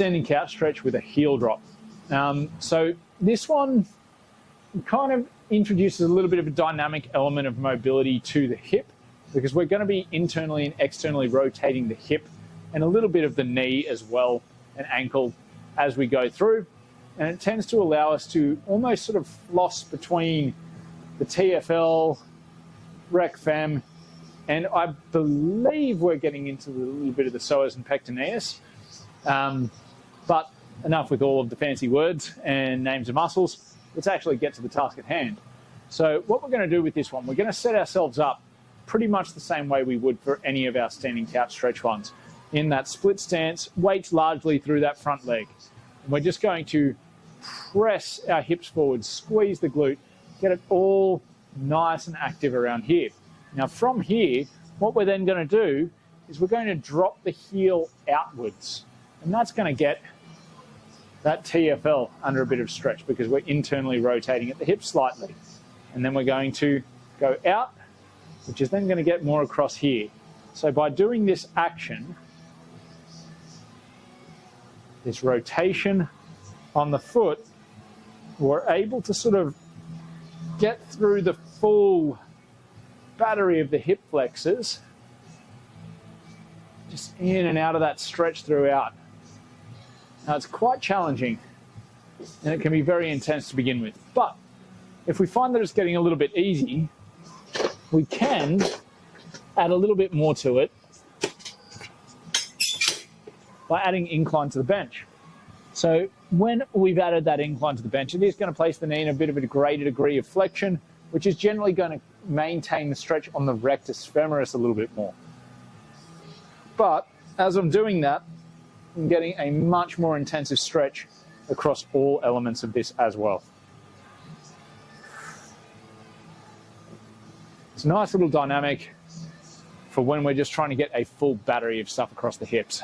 standing couch stretch with a heel drop. So this one kind of introduces a little bit of a dynamic element of mobility to the hip, because we're going to be internally and externally rotating the hip and a little bit of the knee as well, and ankle as we go through. And it tends to allow us to almost sort of floss between the TFL, Rec Fem, and I believe we're getting into a little bit of the psoas and pectineus. But enough with all of the fancy words and names of muscles. Let's actually get to the task at hand. So what we're going to do with this one, we're going to set ourselves up pretty much the same way we would for any of our standing couch stretch ones. In that split stance, weights largely through that front leg. And we're just going to press our hips forward, squeeze the glute, get it all nice and active around here. Now from here, what we're then going to do is we're going to drop the heel outwards. And that's going to get that TFL under a bit of stretch because we're internally rotating at the hip slightly. And then we're going to go out, which is then going to get more across here. So by doing this action, this rotation on the foot, we're able to sort of get through the full battery of the hip flexors, just in and out of that stretch throughout. Now it's quite challenging and it can be very intense to begin with, but if we find that it's getting a little bit easy, we can add a little bit more to it by adding incline to the bench. So when we've added that incline to the bench, it is going to place the knee in a bit of a greater degree of flexion, which is generally going to maintain the stretch on the rectus femoris a little bit more. But as I'm doing that, I'm getting a much more intensive stretch across all elements of this as well. It's a nice little dynamic for when we're just trying to get a full battery of stuff across the hips.